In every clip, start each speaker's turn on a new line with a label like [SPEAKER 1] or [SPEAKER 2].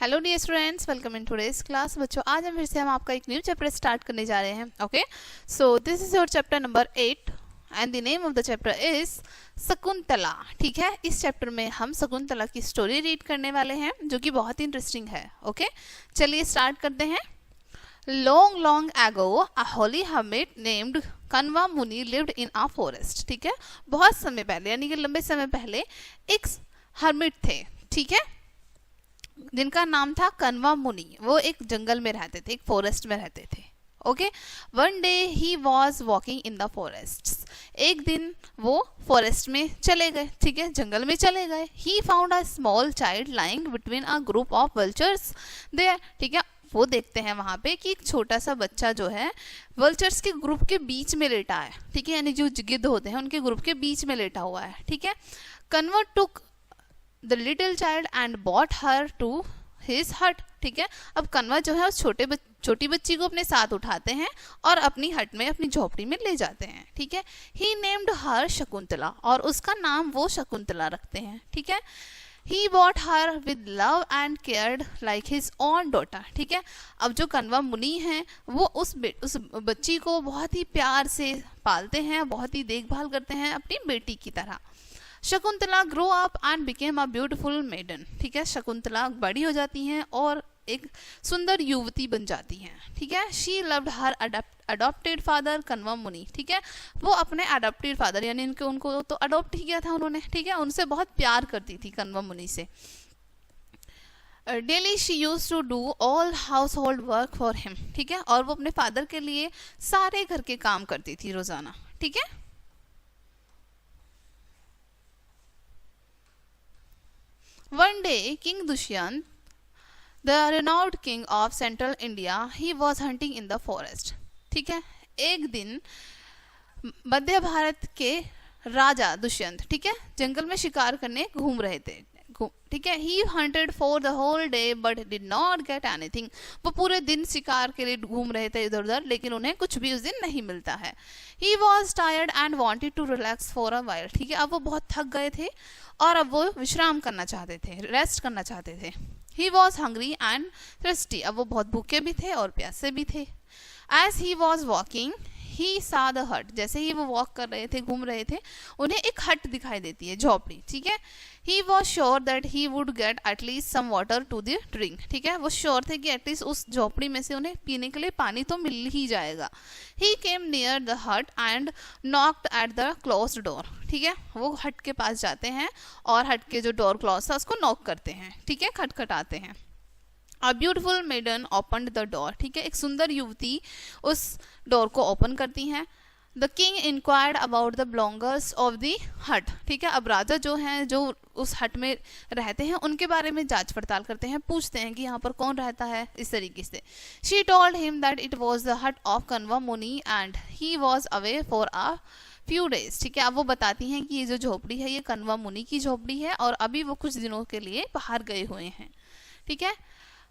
[SPEAKER 1] Hello dear students, welcome in today's class. बच्चों, आज हम फिर से आपका एक न्यू चैप्टर स्टार्ट करने जा रहे हैं। Okay, so this is your chapter number 8 and the name of the chapter is Shakuntala. ठीक है, इस चैप्टर में हम शकुंतला की स्टोरी रीड करने वाले हैं जो कि बहुत ही इंटरेस्टिंग है। ओके, चलिए स्टार्ट करते हैं। लॉन्ग लॉन्ग एगो अ होली hermit नेम्ड कण्वा मुनि लिव्ड इन अ फॉरेस्ट। ठीक है, बहुत समय पहले यानी कि लंबे समय पहले एक हर्मिट थे, ठीक है, जिनका नाम था कण्वा मुनि। वो एक जंगल में रहते थे, एक फॉरेस्ट में रहते थे। Okay, one day he was walking in the forest. एक दिन वो फॉरेस्ट में चले गए, ठीक है, जंगल में चले गए। He found a small child lying between a group of vultures there. ठीक है, वो देखते हैं वहां पे कि एक छोटा सा बच्चा जो है वल्चर्स के ग्रुप के बीच में लेटा है। ठीक है, यानी जो गिद्ध होते हैं उनके ग्रुप के बीच में लेटा हुआ है। ठीक है, Kanva took the little child and brought her to his hut. ठीक है, अब कण्वा जो है उस छोटी बच्ची को अपने साथ उठाते हैं और अपनी हट में, अपनी झोपड़ी में ले जाते हैं। ठीक है, ही नेम्ड हर शकुंतला, और उसका नाम वो शकुंतला रखते हैं। ठीक है, he bought her with love and cared like his own daughter. ठीक है, अब जो कण्वा मुनि हैं वो उस बच्ची को बहुत ही प्यार से पालते हैं, बहुत ही देखभाल करते हैं अपनी बेटी की तरह। Shakuntala grow up and became a beautiful maiden. ठीक है, शकुंतला बड़ी हो जाती हैं और एक सुंदर युवती बन जाती हैं। ठीक है, she loved her adopted father Kanva Muni. ठीक है, वो अपने अडॉप्टेड फादर यानी उनको तो अडॉप्ट ही किया था उन्होंने। ठीक है, उनसे बहुत प्यार करती थी कण्वा मुनि से। Daily she use to do all household work for him. ठीक है, और वो अपने फादर के लिए सारे घर के काम करती थी रोजाना। ठीक है, one day King Dushyant, the renowned king of central India, he was hunting in the forest. ठीक है, एक दिन मध्य भारत के राजा दुष्यंत, ठीक है, जंगल में शिकार करने घूम रहे थे। ठीक है, he hunted for the whole day but did not get anything. वो पूरे दिन शिकार के लिए घूम रहे थे इधर उधर, लेकिन उन्हें कुछ भी उस दिन नहीं मिलता है। He was tired and wanted to relax for a while. ठीक है, अब वो बहुत थक गए थे और अब वो विश्राम करना चाहते थे, रेस्ट करना चाहते थे। He was hungry and thirsty. अब वो बहुत भूखे भी थे और प्यासे भी थे। एज ही वॉज वॉकिंग ही सा द हट। जैसे ही वो वॉक कर रहे थे, घूम रहे थे, उन्हें एक हट दिखाई देती है, झोपड़ी। ठीक है, he was sure that he would get at least some water to the drink. ठीक है, वो श्योर थे कि एटलीस्ट उस झोपड़ी में से उन्हें पीने के लिए पानी तो मिल ही जाएगा। ही केम नियर द हट and knocked at the closed door. ठीक है, वो हट के पास जाते हैं और हट के जो डोर क्लोज था उसको नॉक करते हैं। ठीक है, खटखटाते हैं। A beautiful maiden opened the door. ठीक है, एक सुंदर युवती उस डोर को ओपन करती हैं। The king inquired about the belongers of the hut. ठीक है, अब राजा जो हैं, जो उस हट में रहते हैं, उनके बारे में जांच पड़ताल करते हैं, पूछते हैं कि यहाँ पर कौन रहता है, इस तरीके से। She told him that it was the hut of Kanva मुनि and he was away for a few days. ठीक है, अब वो बताती हैं कि ये जो झोपड़ी है ये कण्वा मुनि की झोपड़ी है और अभी वो कुछ दिनों के लिए बाहर गए हुए हैं। ठीक है,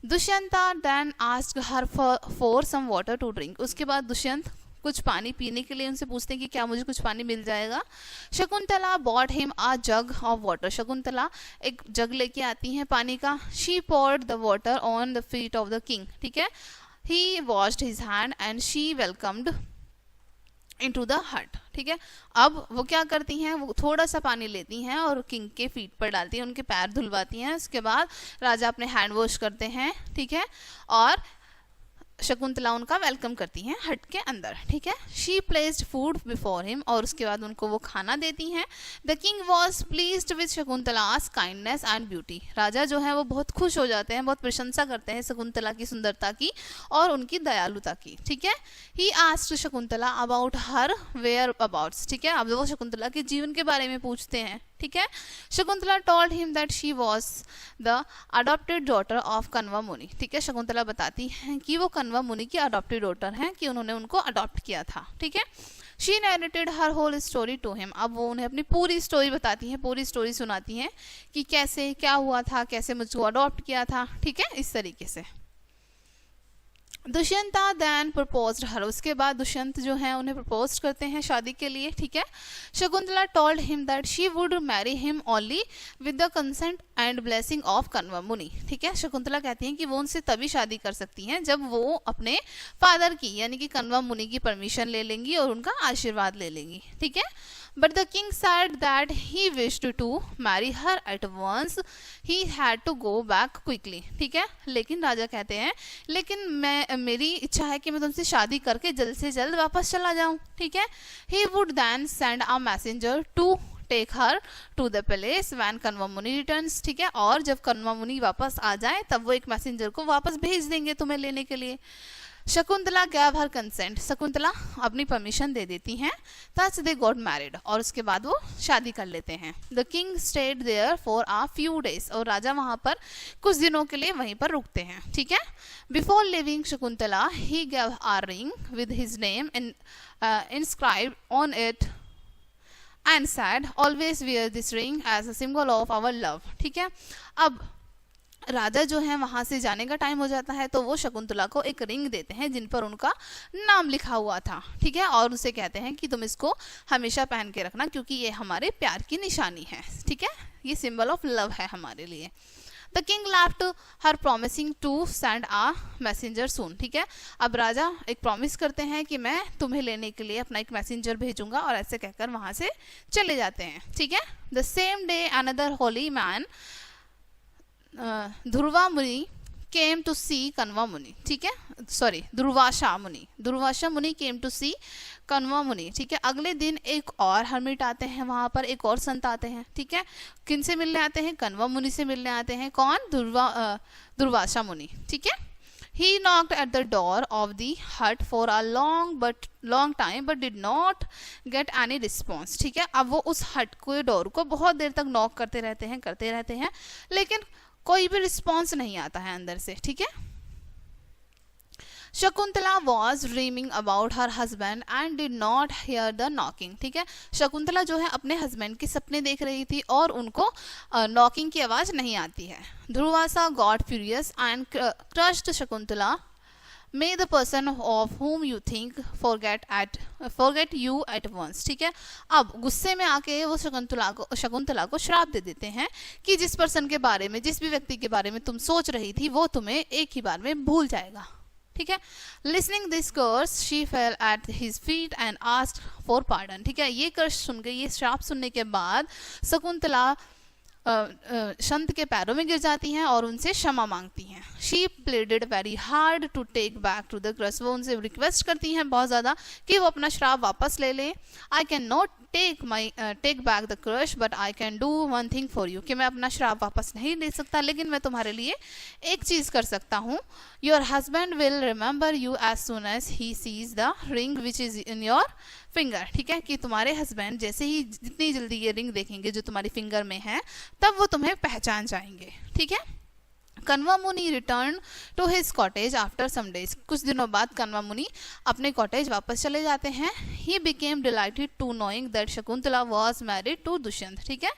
[SPEAKER 1] Dushyanta then asked her for some water to drink. उसके बाद दुष्यंत कुछ पानी पीने के लिए उनसे पूछते हैं कि क्या मुझे कुछ पानी मिल जाएगा। Shakuntala bought him a jug of water. Shakuntala एक जग लेके आती हैं पानी का। She poured the water on the feet of the king. ठीक है, he washed his hand and she welcomed into the hut. ठीक है, अब वो क्या करती हैं, वो थोड़ा सा पानी लेती हैं और किंग के फीट पर डालती हैं, उनके पैर धुलवाती हैं। उसके बाद राजा अपने हैंड वॉश करते हैं। ठीक है, और शकुंतला उनका वेलकम करती हैं हट के अंदर। ठीक है, she placed food before him, और उसके बाद उनको वो खाना देती हैं। The king was pleased with Shakuntala's kindness and beauty. राजा जो है वो बहुत खुश हो जाते हैं, बहुत प्रशंसा करते हैं शकुंतला की सुंदरता की और उनकी दयालुता की। ठीक है, he asked Shakuntala about her whereabouts. ठीक है, अब वो शकुंतला के जीवन के बारे में पूछते हैं। ठीक है, Shakuntala told him that she was the adopted daughter of Kanva Muni. ठीक है, शकुंतला बताती हैं कि वो कण्वा मुनि की अडॉप्टेड डॉटर हैं, कि उन्होंने उनको अडॉप्ट किया था। ठीक है, she narrated her whole story to him. अब वो उन्हें अपनी पूरी स्टोरी बताती हैं, पूरी स्टोरी सुनाती हैं कि कैसे क्या हुआ था, कैसे मुझको अडॉप्ट किया था। ठीक है, इस तरीके से। दुष्यंता देन प्रपोज्ड हर, उसके बाद दुष्यंत जो है उन्हें प्रपोज करते हैं शादी के लिए, ठीक है। Shakuntala told him that she would marry him only with the consent and blessing of Kanva मुनि, ठीक है। शकुंतला कहती हैं कि वो उनसे तभी शादी कर सकती हैं जब वो अपने फादर की यानी कि कण्व मुनि की परमिशन ले लेंगी और उनका आशीर्वाद ले लेंगी, ठीक है। But the king said that he wished to marry her at once. He had to go back quickly. ठीक है, लेकिन राजा कहते हैं लेकिन मेरी इच्छा है कि मैं तुमसे शादी करके जल्द से जल्द वापस चला जाऊं, ठीक है। He would then send a messenger to take her to the palace when Kanva मुनि returns, ठीक है। और जब कण्व मुनि वापस आ जाए तब वो एक मैसेंजर को वापस भेज देंगे तुम्हें लेने के लिए। शकुंतला गैव हर कंसेंट, शकुंतला अपनी परमिशन दे देती हैं। थस दे गॉट मैरिड, और उसके बाद वो शादी कर लेते हैं। The king stayed there for a few days, और राजा वहां पर कुछ दिनों के लिए वहीं पर रुकते हैं, ठीक है। Before living Shakuntala he gave a ring with his name inscribed on it and said always wear this ring as a symbol of our love, ठीक है। अब राजा जो है वहां से जाने का टाइम हो जाता है तो वो शकुंतला को एक रिंग देते हैं जिन पर उनका नाम लिखा हुआ था, ठीक है। और उनसे कहते हैं कि तुम इसको हमेशा पहन के रखना क्योंकि ये हमारे प्यार की निशानी है, ठीक है। ये सिंबल ऑफ लव है हमारे लिए। The king left her promising to send a messenger soon, ठीक है। अब राजा एक प्रॉमिस करते हैं कि मैं तुम्हें लेने के लिए अपना एक मैसेंजर भेजूंगा, और ऐसे कहकर वहां से चले जाते हैं, ठीक है। The same day another holy man Durvasa Muni came to सी कण्व मुनि, ठीक है। सॉरी, दुर्वासा मुनि केम टू सी कण्व मुनि, ठीक है। अगले दिन एक और हर्मिट आते हैं वहां पर, एक और संत आते हैं, ठीक है। किन से मिलने आते हैं? कण्व मुनि से मिलने आते हैं। कौन? दुर्वासा मुनि, ठीक है। He knocked at the door of the hut for a long time but did not get any response, ठीक है। अब वो उस हट के डोर को बहुत देर तक नॉक करते रहते हैं लेकिन कोई भी रिस्पॉन्स नहीं आता है अंदर से, ठीक है। Shakuntala was dreaming about her husband and did not here the knocking, ठीक है। शकुंतला जो है अपने हस्बैंड के सपने देख रही थी और उनको नॉकिंग की आवाज नहीं आती है। Durvasa got furious and cursed Shakuntala, may the person of whom you think forget you at once, ठीक है। अब गुस्से में आके वो शकुंतला को श्राप दे देते हैं कि जिस पर्सन के बारे में, जिस भी व्यक्ति के बारे में तुम सोच रही थी वो तुम्हें एक ही बार में भूल जाएगा, ठीक है। Listening this curse she fell at his feet and asked for pardon, ठीक है। ये कर्स सुन के, ये श्राप सुनने के बाद शकुंतला संत के पैरों में गिर जाती हैं और उनसे क्षमा मांगती हैं। She pleaded very hard to take back to the curse, वो उनसे रिक्वेस्ट करती हैं बहुत ज़्यादा कि वो अपना श्राप वापस ले लें। I can not take back the crush but I can do one thing for you, कि मैं अपना श्राप वापस नहीं ले सकता लेकिन मैं तुम्हारे लिए एक चीज़ कर सकता हूँ। Your husband will remember you as soon as he sees the ring which is in your finger, ठीक है। कि तुम्हारे हस्बैंड जैसे ही जितनी जल्दी ये रिंग देखेंगे जो तुम्हारी फिंगर में है तब वो तुम्हें पहचान जाएंगे, ठीक है। Kanva Muni return to his cottage after some days, कुछ दिनों बाद कण्व मुनि अपने कॉटेज वापस चले जाते हैं। He became delighted to knowing that Shakuntala was married to Dushyant, ठीक है।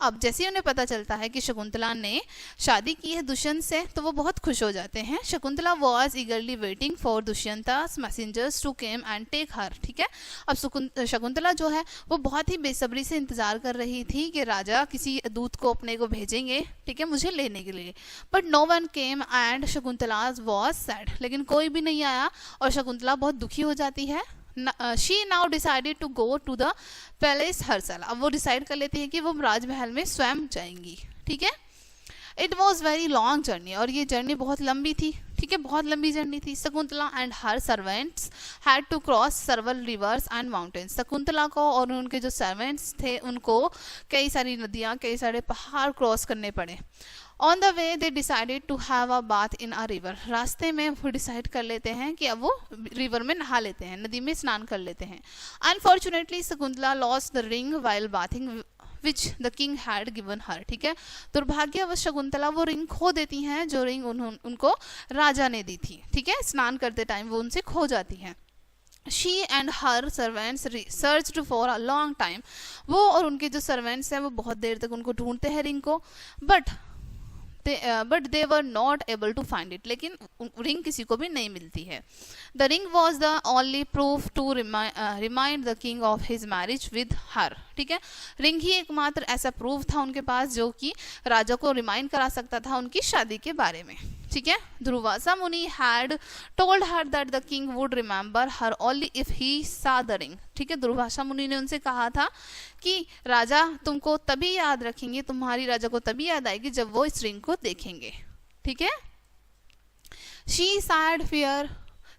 [SPEAKER 1] अब जैसे ही उन्हें पता चलता है कि शकुंतला ने शादी की है दुष्यंत से तो वो बहुत खुश हो जाते हैं। Shakuntala was eagerly waiting for Dushyanta's messengers to came and take her, ठीक है। अब शकुंतला जो है वो बहुत ही बेसब्री से इंतजार कर रही थी कि राजा किसी दूत को अपने को भेजेंगे, ठीक है, मुझे लेने के लिए। But no one came and Shakuntala was sad, लेकिन कोई भी नहीं आया और शकुंतला बहुत दुखी हो जाती है। She now decided to go to the palace herself, अब वो डिसाइड कर लेती है कि वो राजमहल में स्वयं जाएंगी, ठीक है। It was very long journey, और ये जर्नी बहुत लंबी थी, ठीक है, बहुत लंबी जर्नी थी। Shakuntala and her servants had to cross several rivers and mountains, Shakuntala को और उनके जो सर्वेंट्स थे उनको कई सारी नदियाँ, कई सारे पहाड़ क्रॉस करने पड़े। On the way they decided to have a bath in a river, रास्ते में वो डिसाइड कर लेते हैं कि अब वो रिवर में नहा लेते हैं, नदी में स्नान कर लेते हैं। Unfortunately Shakuntala lost the ring while bathing which the king had given her, ठीक है। दुर्भाग्यवश शकुंतला वो रिंग खो देती हैं जो रिंग उनको राजा ने दी थी, ठीक है। स्नान करते टाइम वो उनसे खो जाती हैं। She and her servants searched for a long time, वो और उनके जो सर्वेंट्स हैं वो बहुत देर तक उनको ढूंढते हैं रिंग को, but but they were not able to find it, लेकिन रिंग किसी को भी नहीं मिलती है. The ring was the only proof to remind the king of his marriage with her. ठीक है, रिंग ही एकमात्र ऐसा प्रूफ था उनके पास जो कि राजा को रिमाइंड करा सकता था उनकी शादी के बारे में. ठीक है, दुर्वासा मुनि had told her that the king would remember her only if he सा द रिंग. ठीक है, दुर्वासा मुनि ने उनसे कहा था कि राजा तुमको तभी याद रखेंगे, तुम्हारी राजा को तभी याद आएगी जब वो इस रिंग को देखेंगे. ठीक है,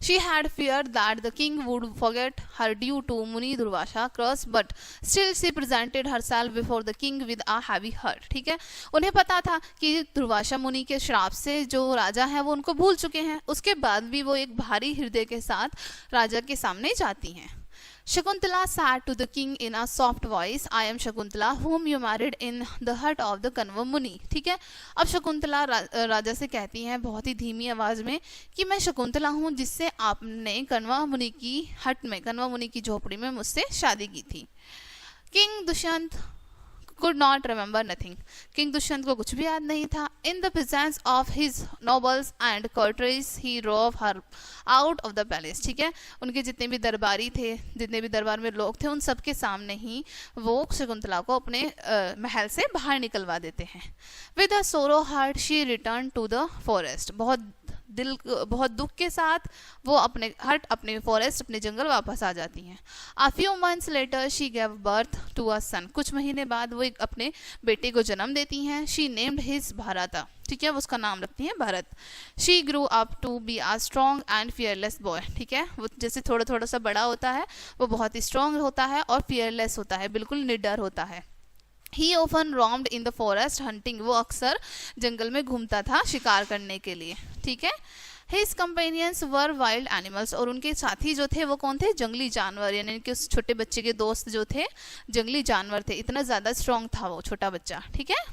[SPEAKER 1] She had feared that the king would forget her due to Muni Durvasa curse, but still she presented herself before the king with a heavy heart. ठीक है, उन्हें पता था कि दुर्वासा मुनि के श्राप से जो राजा है वो उनको भूल चुके हैं, उसके बाद भी वो एक भारी हृदय के साथ राजा के सामने जाती हैं. Shakuntala said to the king in a soft voice, I am Shakuntala whom you married in the hut of the Kanva Muni. ठीक है, अब शकुंतला राजा से कहती हैं बहुत ही धीमी आवाज में कि मैं शकुंतला हूँ जिससे आपने कण्वा मुनि की हट में, कण्वा मुनि की झोपड़ी में मुझसे शादी की थी. King Dushyant could not remember nothing. King Dushyant को कुछ भी याद नहीं था. In the presence of his nobles and courtiers, he drove her out of the palace. ठीक है, उनके जितने भी दरबारी थे, जितने भी दरबार में लोग थे, उन सबके सामने ही वो शकुंतला को अपने महल से बाहर निकलवा देते हैं. With a sorrow heart, she returned to the forest. बहुत दुख के साथ वो अपने फॉरेस्ट, अपने जंगल वापस आ जाती हैं. A few months later she gave birth to a son. कुछ महीने बाद वो एक अपने बेटे को जन्म देती हैं. She named his Bharata. ठीक है, वो उसका नाम रखती हैं Bharat. She grew up to be a strong and fearless boy. ठीक है, वो जैसे थोड़ा थोड़ा सा बड़ा होता है वो बहुत ही स्ट्रॉन्ग होता है और fearless होता है, बिल्कुल निडर होता है. He often roamed in the forest hunting. वो अक्सर जंगल में घूमता था शिकार करने के लिए. ठीक है, His companions were wild animals. और उनके साथी जो थे वो कौन थे? जंगली जानवर, यानी कि उस छोटे बच्चे के दोस्त जो थे जंगली जानवर थे. इतना ज़्यादा स्ट्रॉन्ग था वो छोटा बच्चा. ठीक है.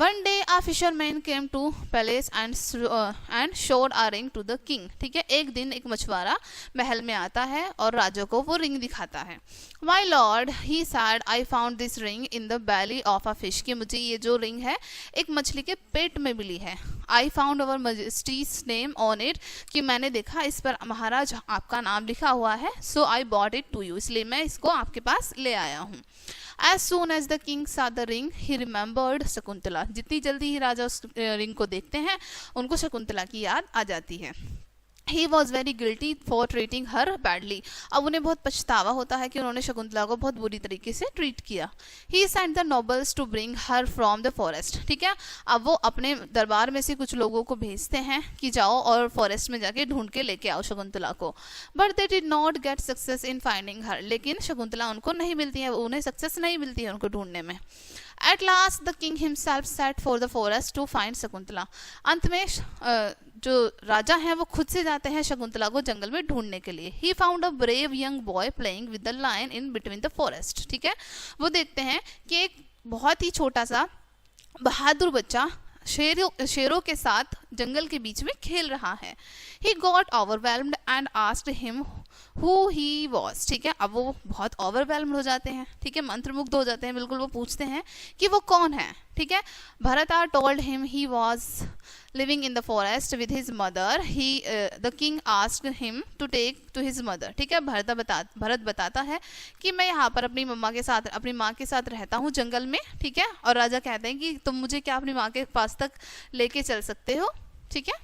[SPEAKER 1] One day a fisherman came to palace and showed a ring to the king. ठीक है, एक दिन एक मछुआरा महल में आता है और राजा को वो रिंग दिखाता है. My lord, he said, I found this ring in the belly of a fish. कि मुझे ये जो रिंग है एक मछली के पेट में मिली है. I found our majesty's name on it. कि मैंने देखा इस पर महाराज आपका नाम लिखा हुआ है. So I brought it to you. इसलिए मैं इसको आपके पास ले आया हूँ. As soon as the king saw the ring, he remembered Shakuntala. जितनी जल्दी ही राजा उस रिंग को देखते हैं उनको शकुंतला की याद आ जाती है. He was very guilty for treating her badly. अब उन्हें बहुत पछतावा होता है कि उन्होंने शकुंतला को बहुत बुरी तरीके से ट्रीट किया. He sent the nobles to bring her from the forest. ठीक है, अब वो अपने दरबार में से कुछ लोगों को भेजते हैं कि जाओ और फॉरेस्ट में जाके ढूंढ के लेके आओ शकुंतला को. But they did not get success in finding her. लेकिन शकुंतला उनको नहीं मिलती है, उन्हें सक्सेस नहीं मिलती है उनको ढूंढने में. At last the king himself set for the forest to find Shakuntala. अंत में जो राजा हैं वो खुद से जाते हैं शकुंतला को जंगल में ढूंढने के लिए. He found a brave young boy playing with the lion in between the forest. ठीक है, वो देखते हैं कि एक बहुत ही छोटा सा बहादुर बच्चा शेरों के साथ जंगल के बीच में खेल रहा है. He got overwhelmed and asked him who he was. ठीक है, अब वो बहुत overwhelmed हो जाते हैं. ठीक है, मंत्रमुग्ध हो जाते हैं बिल्कुल. वो पूछते हैं कि वो कौन है. ठीक है, Bharata told him he was living in the forest with his mother. The king asked him to take to his mother. ठीक है, भरत बताता है कि मैं यहाँ पर अपनी माँ के साथ रहता हूँ जंगल में. ठीक है, और राजा कहते हैं कि तुम मुझे क्या अपनी माँ के पास तक लेके चल सकते हो. ठीक है.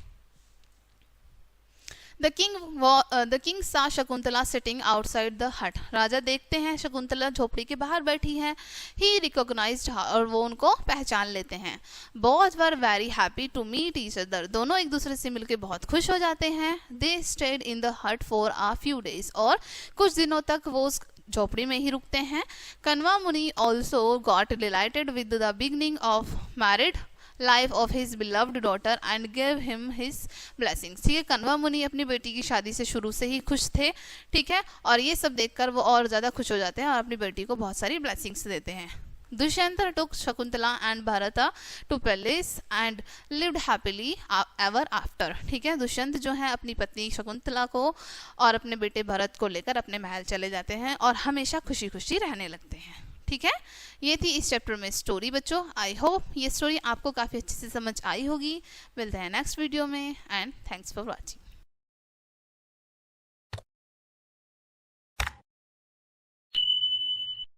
[SPEAKER 1] The king saw Shakuntala sitting outside the hut. राजा देखते हैं शकुंतला झोपड़ी के बाहर बैठी है. He recognized her. और वो उनको पहचान लेते हैं. Both were very happy to meet each other. दोनों एक दूसरे से मिलकर बहुत खुश हो जाते हैं. They stayed in the hut for a few days. और कुछ दिनों तक वो उस झोपड़ी में ही रुकते हैं. कण्वा मुनि also got delighted with the beginning of married life of his beloved daughter and gave him his blessings. ठीक है, कण्वा मुनि अपनी बेटी की शादी से शुरू से ही खुश थे. ठीक है, और ये सब देखकर वो और ज़्यादा खुश हो जाते हैं और अपनी बेटी को बहुत सारी ब्लेसिंग्स देते हैं. Dushyant took Shakuntala and Bharata to palace and lived happily ever after. ठीक है, दुष्यंत जो है अपनी पत्नी शकुंतला को और अपने बेटे भरत को लेकर अपने महल चले जाते हैं और हमेशा खुशी खुशी रहने लगते हैं. ठीक है, ये थी इस चैप्टर में स्टोरी बच्चों। आई होप ये स्टोरी आपको काफ़ी अच्छे से समझ आई होगी। मिलते हैं नेक्स्ट वीडियो में एंड थैंक्स फॉर वॉचिंग।